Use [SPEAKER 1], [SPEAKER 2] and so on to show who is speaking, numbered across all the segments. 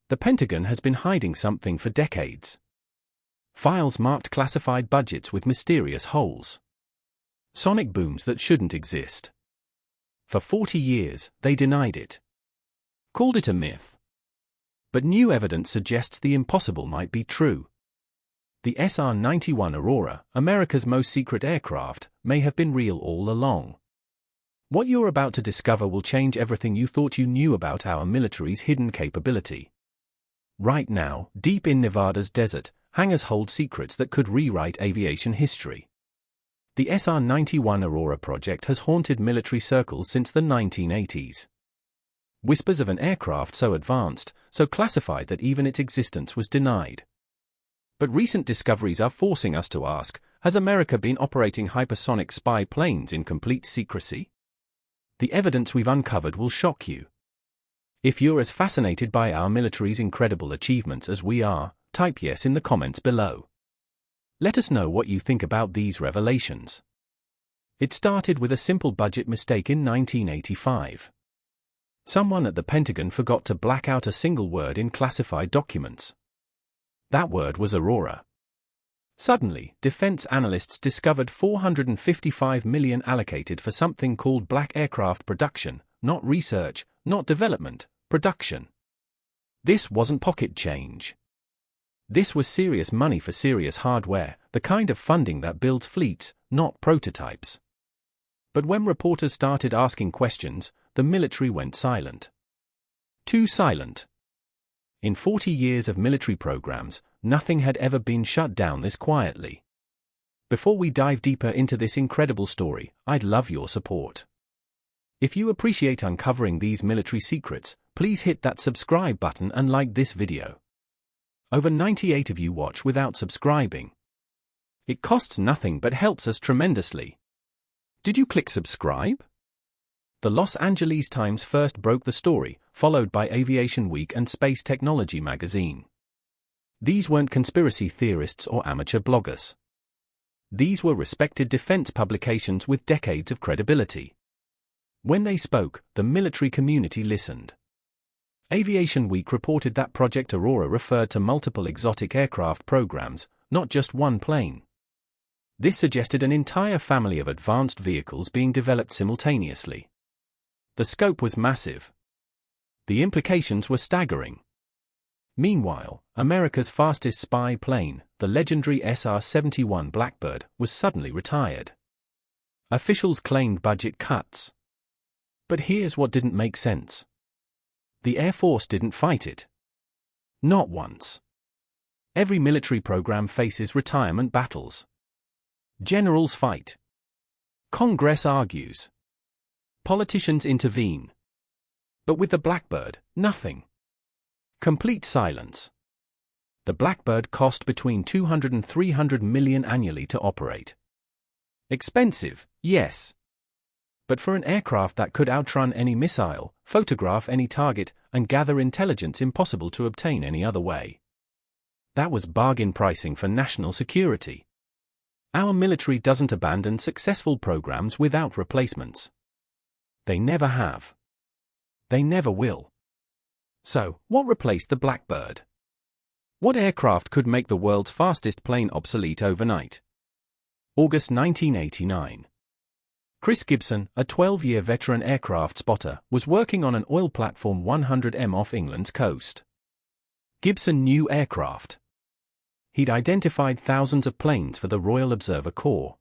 [SPEAKER 1] The Pentagon has been hiding something for decades. Files marked classified budgets with mysterious holes. Sonic booms that shouldn't exist. For 40 years, they denied it. Called it a myth. But new evidence suggests the impossible might be true. The SR-91 Aurora, America's most secret aircraft, may have been real all along. What you're about to discover will change everything you thought you knew about our military's hidden capability. Right now, deep in Nevada's desert, hangars hold secrets that could rewrite aviation history. The SR-91 Aurora project has haunted military circles since the 1980s. Whispers of an aircraft so advanced, so classified that even its existence was denied. But recent discoveries are forcing us to ask, has America been operating hypersonic spy planes in complete secrecy? The evidence we've uncovered will shock you. If you're as fascinated by our military's incredible achievements as we are, type yes in the comments below. Let us know what you think about these revelations. It started with a simple budget mistake in 1985. Someone at the Pentagon forgot to black out a single word in classified documents. That word was Aurora. Suddenly, defense analysts discovered $455 million allocated for something called black aircraft production, not research, not development, production. This wasn't pocket change. This was serious money for serious hardware, the kind of funding that builds fleets, not prototypes. But when reporters started asking questions, the military went silent. Too silent. In 40 years of military programs, nothing had ever been shut down this quietly. Before we dive deeper into this incredible story, I'd love your support. If you appreciate uncovering these military secrets, please hit that subscribe button and like this video. Over 98 of you watch without subscribing. It costs nothing but helps us tremendously. Did you click subscribe? The Los Angeles Times first broke the story, followed by Aviation Week and Space Technology magazine. These weren't conspiracy theorists or amateur bloggers. These were respected defense publications with decades of credibility. When they spoke, the military community listened. Aviation Week reported that Project Aurora referred to multiple exotic aircraft programs, not just one plane. This suggested an entire family of advanced vehicles being developed simultaneously. The scope was massive. The implications were staggering. Meanwhile, America's fastest spy plane, the legendary SR-71 Blackbird, was suddenly retired. Officials claimed budget cuts. But here's what didn't make sense. The Air Force didn't fight it. Not once. Every military program faces retirement battles. Generals fight. Congress argues. Politicians intervene. But with the Blackbird, nothing. Complete silence. The Blackbird cost between $200 and $300 million annually to operate. Expensive, yes. But for an aircraft that could outrun any missile, photograph any target, and gather intelligence impossible to obtain any other way. That was bargain pricing for national security. Our military doesn't abandon successful programs without replacements. They never have. They never will. So, what replaced the Blackbird? What aircraft could make the world's fastest plane obsolete overnight? August 1989. Chris Gibson, a 12-year veteran aircraft spotter, was working on an oil platform 100m off England's coast. Gibson knew aircraft. He'd identified thousands of planes for the Royal Observer Corps.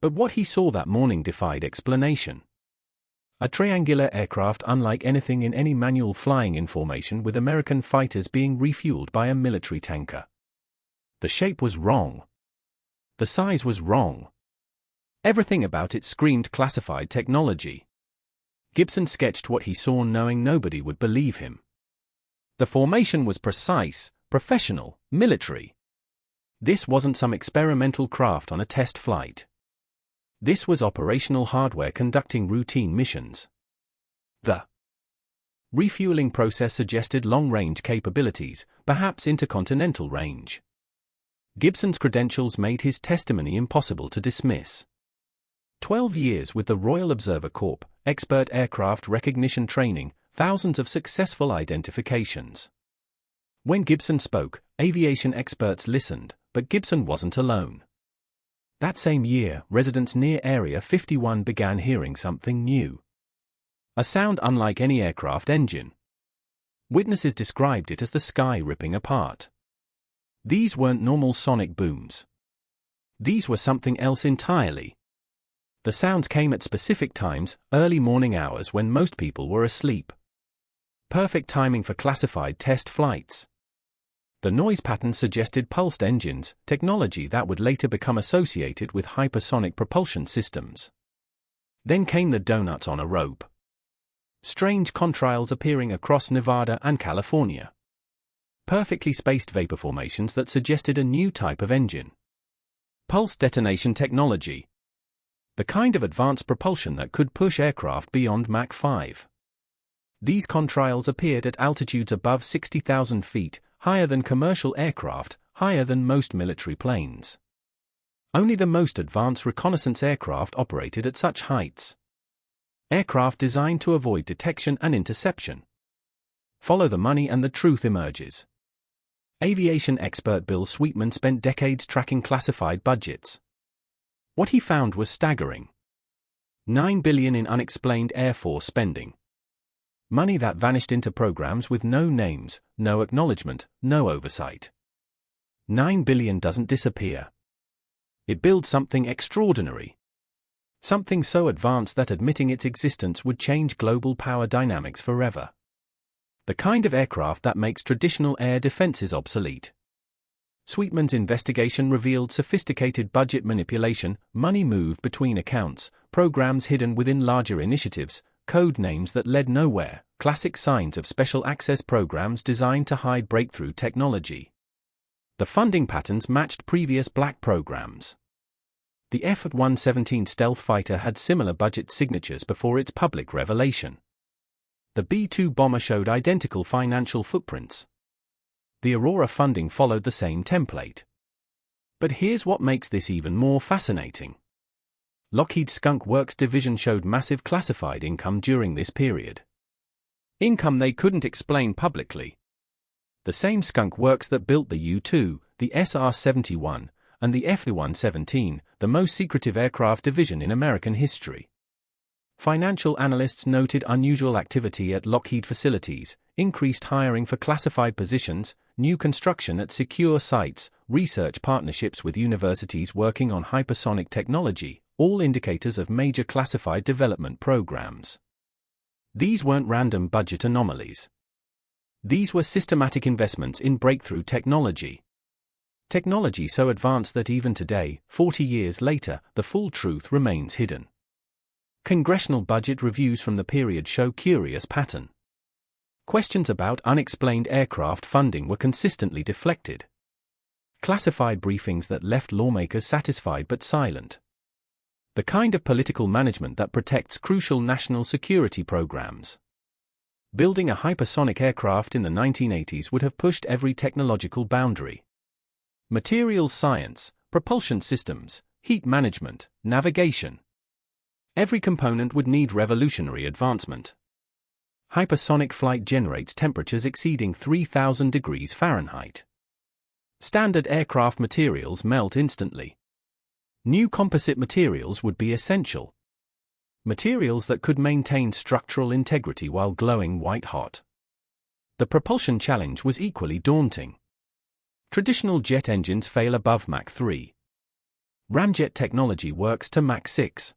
[SPEAKER 1] But what he saw that morning defied explanation. A triangular aircraft unlike anything in any manual flying information, with American fighters being refueled by a military tanker. The shape was wrong. The size was wrong. Everything about it screamed classified technology. Gibson sketched what he saw, knowing nobody would believe him. The formation was precise, professional, military. This wasn't some experimental craft on a test flight. This was operational hardware conducting routine missions. The refueling process suggested long-range capabilities, perhaps intercontinental range. Gibson's credentials made his testimony impossible to dismiss. 12 years with the Royal Observer Corps, expert aircraft recognition training, thousands of successful identifications. When Gibson spoke, aviation experts listened, but Gibson wasn't alone. That same year, residents near Area 51 began hearing something new. A sound unlike any aircraft engine. Witnesses described it as the sky ripping apart. These weren't normal sonic booms. These were something else entirely. The sounds came at specific times, early morning hours when most people were asleep. Perfect timing for classified test flights. The noise pattern suggested pulsed engines, technology that would later become associated with hypersonic propulsion systems. Then came the donuts on a rope. Strange contrails appearing across Nevada and California. Perfectly spaced vapor formations that suggested a new type of engine. Pulse detonation technology. The kind of advanced propulsion that could push aircraft beyond Mach 5. These contrails appeared at altitudes above 60,000 feet, higher than commercial aircraft, higher than most military planes. Only the most advanced reconnaissance aircraft operated at such heights. Aircraft designed to avoid detection and interception. Follow the money and the truth emerges. Aviation expert Bill Sweetman spent decades tracking classified budgets. What he found was staggering. $9 billion in unexplained Air Force spending. Money that vanished into programs with no names, no acknowledgement, no oversight. $9 billion doesn't disappear. It builds something extraordinary. Something so advanced that admitting its existence would change global power dynamics forever. The kind of aircraft that makes traditional air defenses obsolete. Sweetman's investigation revealed sophisticated budget manipulation, money moved between accounts, programs hidden within larger initiatives, code names that led nowhere, classic signs of special access programs designed to hide breakthrough technology. The funding patterns matched previous black programs. The F-117 stealth fighter had similar budget signatures before its public revelation. The B-2 bomber showed identical financial footprints. The Aurora funding followed the same template. But here's what makes this even more fascinating. Lockheed Skunk Works division showed massive classified income during this period. Income they couldn't explain publicly. The same Skunk Works that built the U-2, the SR-71, and the F-117, the most secretive aircraft division in American history. Financial analysts noted unusual activity at Lockheed facilities, increased hiring for classified positions, new construction at secure sites, research partnerships with universities working on hypersonic technology, all indicators of major classified development programs. These weren't random budget anomalies. These were systematic investments in breakthrough technology. Technology so advanced that even today, 40 years later, the full truth remains hidden. Congressional budget reviews from the period show curious pattern. Questions about unexplained aircraft funding were consistently deflected. Classified briefings that left lawmakers satisfied but silent. The kind of political management that protects crucial national security programs. Building a hypersonic aircraft in the 1980s would have pushed every technological boundary. Materials science, propulsion systems, heat management, navigation. Every component would need revolutionary advancement. Hypersonic flight generates temperatures exceeding 3,000 degrees Fahrenheit. Standard aircraft materials melt instantly. New composite materials would be essential. Materials that could maintain structural integrity while glowing white-hot. The propulsion challenge was equally daunting. Traditional jet engines fail above Mach 3. Ramjet technology works to Mach 6.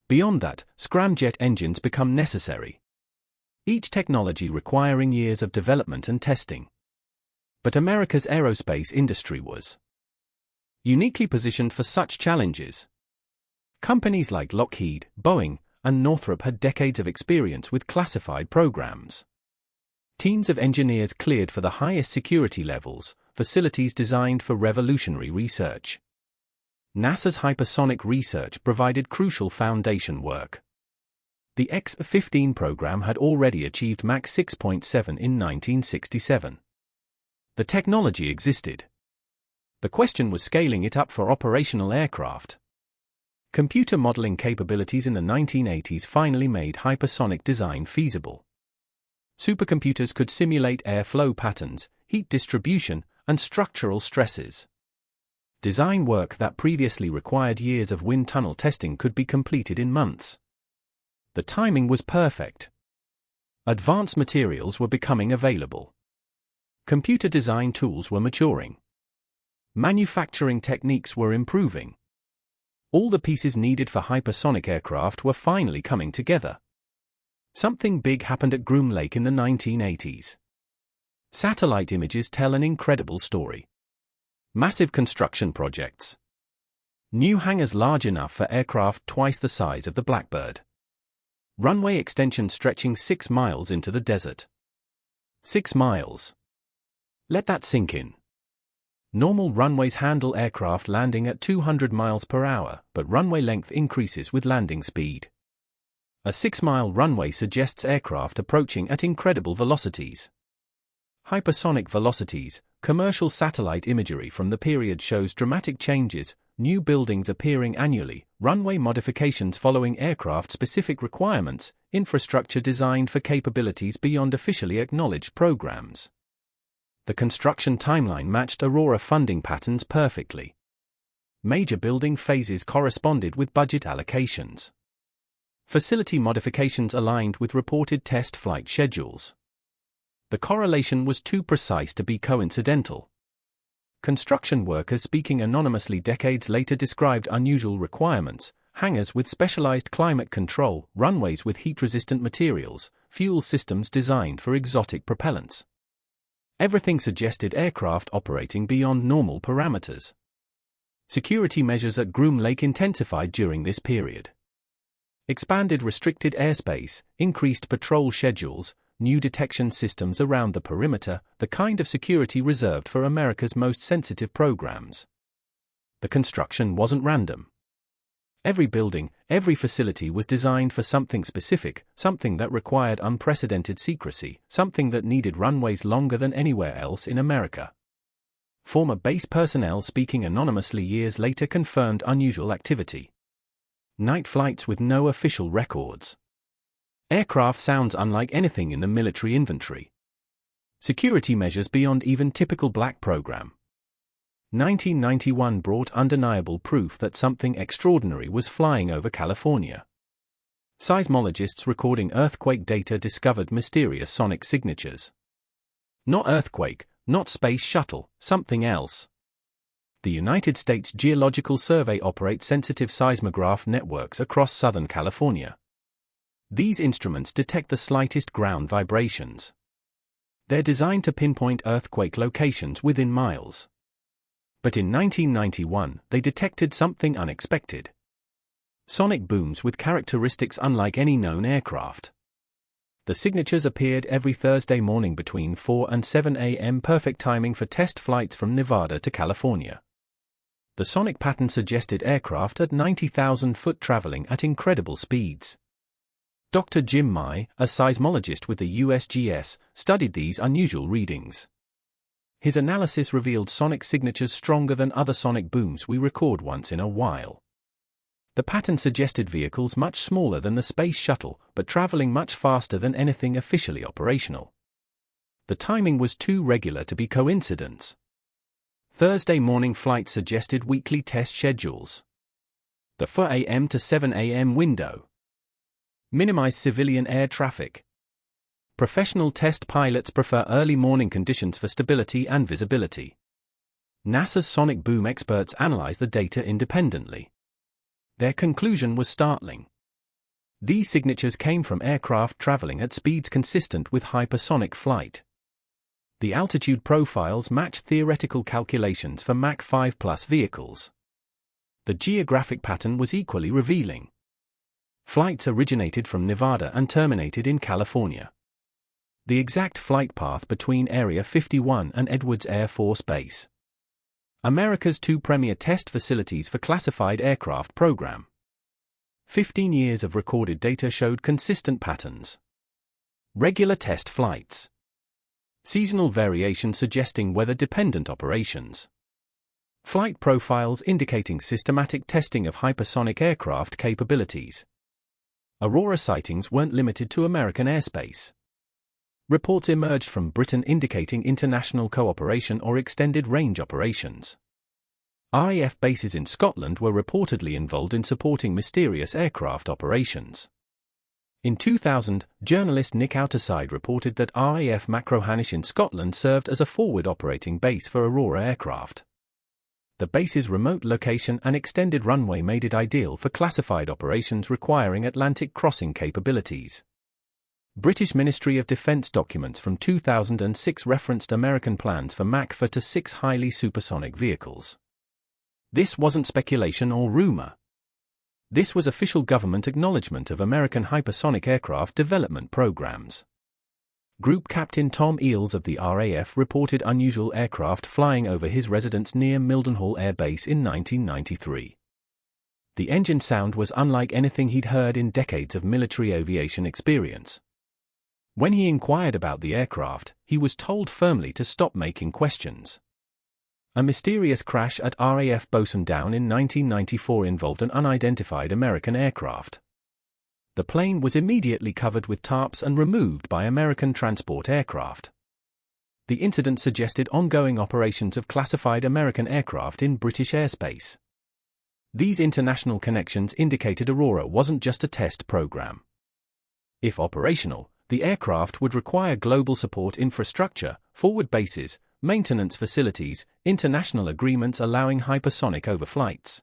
[SPEAKER 1] Beyond that, scramjet engines become necessary. Each technology requiring years of development and testing. But America's aerospace industry was uniquely positioned for such challenges. Companies like Lockheed, Boeing, and Northrop had decades of experience with classified programs. Teams of engineers cleared for the highest security levels, facilities designed for revolutionary research. NASA's hypersonic research provided crucial foundation work. The X-15 program had already achieved Mach 6.7 in 1967. The technology existed. The question was scaling it up for operational aircraft. Computer modeling capabilities in the 1980s finally made hypersonic design feasible. Supercomputers could simulate airflow patterns, heat distribution, and structural stresses. Design work that previously required years of wind tunnel testing could be completed in months. The timing was perfect. Advanced materials were becoming available. Computer design tools were maturing. Manufacturing techniques were improving. All the pieces needed for hypersonic aircraft were finally coming together. Something big happened at Groom Lake in the 1980s. Satellite images tell an incredible story. Massive construction projects. New hangars large enough for aircraft twice the size of the Blackbird. Runway extension stretching 6 miles into the desert. 6 miles. Let that sink in. Normal runways handle aircraft landing at 200 miles per hour, but runway length increases with landing speed. A 6-mile runway suggests aircraft approaching at incredible velocities. Hypersonic velocities. Commercial satellite imagery from the period shows dramatic changes, new buildings appearing annually, runway modifications following aircraft-specific requirements, infrastructure designed for capabilities beyond officially acknowledged programs. The construction timeline matched Aurora funding patterns perfectly. Major building phases corresponded with budget allocations. Facility modifications aligned with reported test flight schedules. The correlation was too precise to be coincidental. Construction workers speaking anonymously decades later described unusual requirements: hangars with specialized climate control, runways with heat-resistant materials, fuel systems designed for exotic propellants. Everything suggested aircraft operating beyond normal parameters. Security measures at Groom Lake intensified during this period. Expanded restricted airspace, increased patrol schedules, new detection systems around the perimeter, the kind of security reserved for America's most sensitive programs. The construction wasn't random. Every building, every facility was designed for something specific, something that required unprecedented secrecy, something that needed runways longer than anywhere else in America. Former base personnel speaking anonymously years later confirmed unusual activity. Night flights with no official records. Aircraft sounds unlike anything in the military inventory. Security measures beyond even typical black program. 1991 brought undeniable proof that something extraordinary was flying over California. Seismologists recording earthquake data discovered mysterious sonic signatures. Not earthquake, not space shuttle, something else. The United States Geological Survey operates sensitive seismograph networks across Southern California. These instruments detect the slightest ground vibrations. They're designed to pinpoint earthquake locations within miles. But in 1991, they detected something unexpected. Sonic booms with characteristics unlike any known aircraft. The signatures appeared every Thursday morning between 4 and 7 a.m., perfect timing for test flights from Nevada to California. The sonic pattern suggested aircraft at 90,000 foot traveling at incredible speeds. Dr. Jim Mai, a seismologist with the USGS, studied these unusual readings. His analysis revealed sonic signatures stronger than other sonic booms we record once in a while. The pattern suggested vehicles much smaller than the Space Shuttle, but traveling much faster than anything officially operational. The timing was too regular to be coincidence. Thursday morning flights suggested weekly test schedules. The 4 a.m. to 7 a.m. window. Minimize civilian air traffic. Professional test pilots prefer early morning conditions for stability and visibility. NASA's sonic boom experts analyzed the data independently. Their conclusion was startling. These signatures came from aircraft traveling at speeds consistent with hypersonic flight. The altitude profiles matched theoretical calculations for Mach 5+ vehicles. The geographic pattern was equally revealing. Flights originated from Nevada and terminated in California. The exact flight path between Area 51 and Edwards Air Force Base. America's two premier test facilities for classified aircraft program. 15 years of recorded data showed consistent patterns. Regular test flights. Seasonal variation suggesting weather-dependent operations. Flight profiles indicating systematic testing of hypersonic aircraft capabilities. Aurora sightings weren't limited to American airspace. Reports emerged from Britain indicating international cooperation or extended range operations. RAF bases in Scotland were reportedly involved in supporting mysterious aircraft operations. In 2000, journalist Nick Outerside reported that RAF Macrohannish in Scotland served as a forward operating base for Aurora aircraft. The base's remote location and extended runway made it ideal for classified operations requiring Atlantic crossing capabilities. British Ministry of Defence documents from 2006 referenced American plans for Mach 4 to 6 highly supersonic vehicles. This wasn't speculation or rumour. This was official government acknowledgement of American hypersonic aircraft development programs. Group Captain Tom Eales of the RAF reported unusual aircraft flying over his residence near Mildenhall Air Base in 1993. The engine sound was unlike anything he'd heard in decades of military aviation experience. When he inquired about the aircraft, he was told firmly to stop making questions. A mysterious crash at RAF Bosun Down in 1994 involved an unidentified American aircraft. The plane was immediately covered with tarps and removed by American transport aircraft. The incident suggested ongoing operations of classified American aircraft in British airspace. These international connections indicated Aurora wasn't just a test program. If operational, the aircraft would require global support infrastructure, forward bases, maintenance facilities, international agreements allowing hypersonic overflights.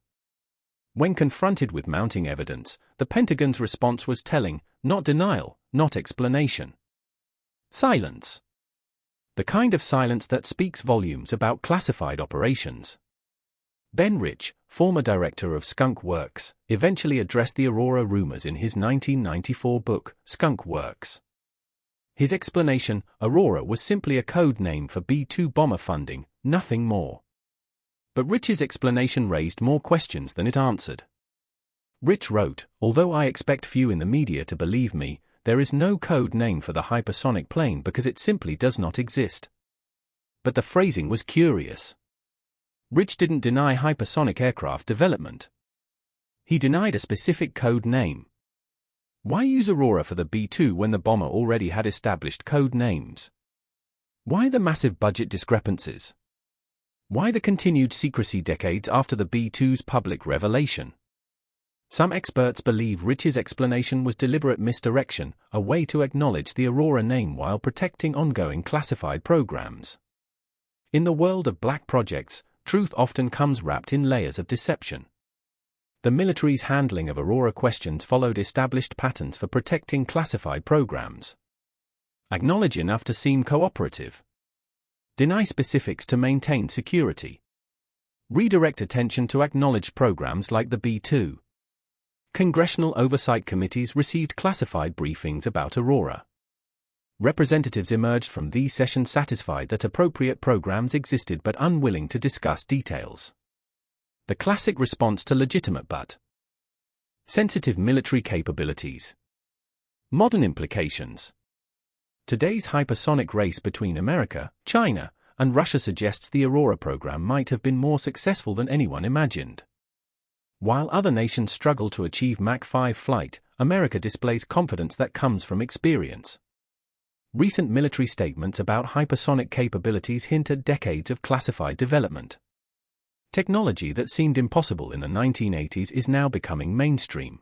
[SPEAKER 1] When confronted with mounting evidence, the Pentagon's response was telling, not denial, not explanation. Silence. The kind of silence that speaks volumes about classified operations. Ben Rich, former director of Skunk Works, eventually addressed the Aurora rumors in his 1994 book, Skunk Works. His explanation, Aurora was simply a code name for B-2 bomber funding, nothing more. But Rich's explanation raised more questions than it answered. Rich wrote, "Although I expect few in the media to believe me, there is no code name for the hypersonic plane because it simply does not exist." But the phrasing was curious. Rich didn't deny hypersonic aircraft development. He denied a specific code name. Why use Aurora for the B-2 when the bomber already had established code names? Why the massive budget discrepancies? Why the continued secrecy decades after the B-2's public revelation? Some experts believe Rich's explanation was deliberate misdirection, a way to acknowledge the Aurora name while protecting ongoing classified programs. In the world of black projects, truth often comes wrapped in layers of deception. The military's handling of Aurora questions followed established patterns for protecting classified programs. Acknowledge enough to seem cooperative. Deny specifics to maintain security. Redirect attention to acknowledged programs like the B-2. Congressional oversight committees received classified briefings about Aurora. Representatives emerged from these sessions satisfied that appropriate programs existed but unwilling to discuss details. The classic response to legitimate but sensitive military capabilities. Modern implications. Today's hypersonic race between America, China, and Russia suggests the Aurora program might have been more successful than anyone imagined. While other nations struggle to achieve Mach 5 flight, America displays confidence that comes from experience. Recent military statements about hypersonic capabilities hint at decades of classified development. Technology that seemed impossible in the 1980s is now becoming mainstream.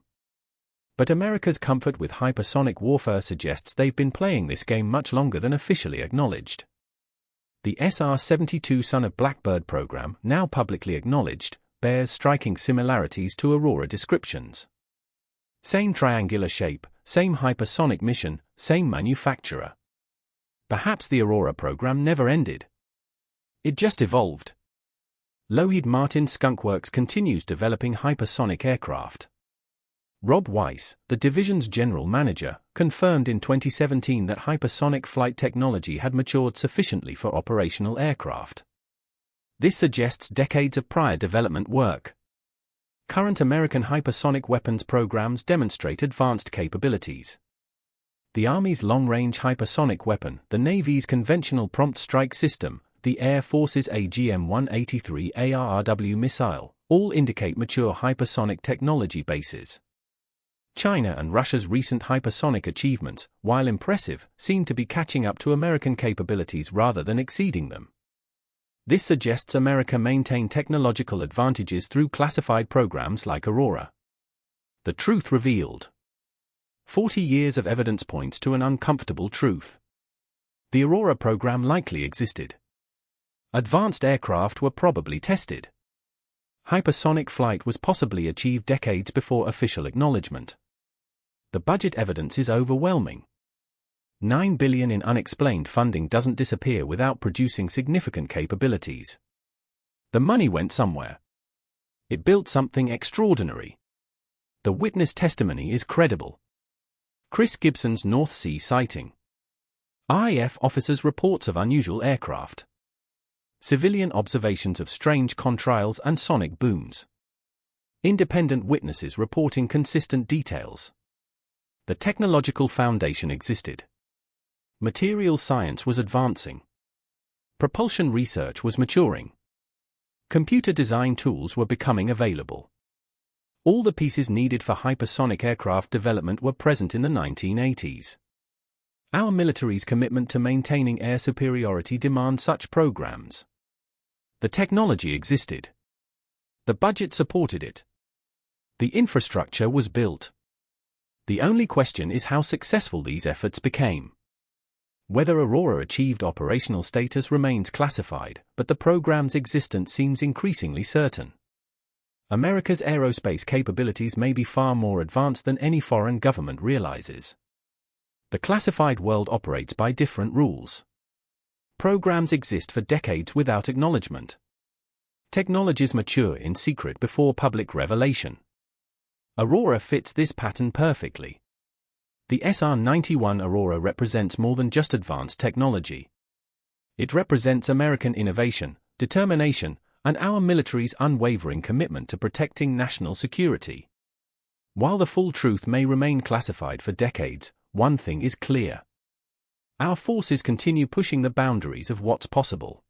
[SPEAKER 1] But America's comfort with hypersonic warfare suggests they've been playing this game much longer than officially acknowledged. The SR-72 Son of Blackbird program, now publicly acknowledged, bears striking similarities to Aurora descriptions. Same triangular shape, same hypersonic mission, same manufacturer. Perhaps the Aurora program never ended. It just evolved. Lockheed Skunk Works continues developing hypersonic aircraft. Rob Weiss, the division's general manager, confirmed in 2017 that hypersonic flight technology had matured sufficiently for operational aircraft. This suggests decades of prior development work. Current American hypersonic weapons programs demonstrate advanced capabilities. The Army's long-range hypersonic weapon, the Navy's conventional prompt strike system, the Air Force's AGM-183 ARRW missile, all indicate mature hypersonic technology bases. China and Russia's recent hypersonic achievements, while impressive, seem to be catching up to American capabilities rather than exceeding them. This suggests America maintained technological advantages through classified programs like Aurora. The truth revealed. 40 years of evidence points to an uncomfortable truth. The Aurora program likely existed. Advanced aircraft were probably tested. Hypersonic flight was possibly achieved decades before official acknowledgement. The budget evidence is overwhelming. $9 billion in unexplained funding doesn't disappear without producing significant capabilities. The money went somewhere. It built something extraordinary. The witness testimony is credible. Chris Gibson's North Sea sighting. RAF officers' reports of unusual aircraft. Civilian observations of strange contrails and sonic booms. Independent witnesses reporting consistent details. The technological foundation existed. Material science was advancing. Propulsion research was maturing. Computer design tools were becoming available. All the pieces needed for hypersonic aircraft development were present in the 1980s. Our military's commitment to maintaining air superiority demands such programs. The technology existed. The budget supported it. The infrastructure was built. The only question is how successful these efforts became. Whether Aurora achieved operational status remains classified, but the program's existence seems increasingly certain. America's aerospace capabilities may be far more advanced than any foreign government realizes. The classified world operates by different rules. Programs exist for decades without acknowledgement. Technologies mature in secret before public revelation. Aurora fits this pattern perfectly. The SR-91 Aurora represents more than just advanced technology. It represents American innovation, determination, and our military's unwavering commitment to protecting national security. While the full truth may remain classified for decades, one thing is clear. Our forces continue pushing the boundaries of what's possible.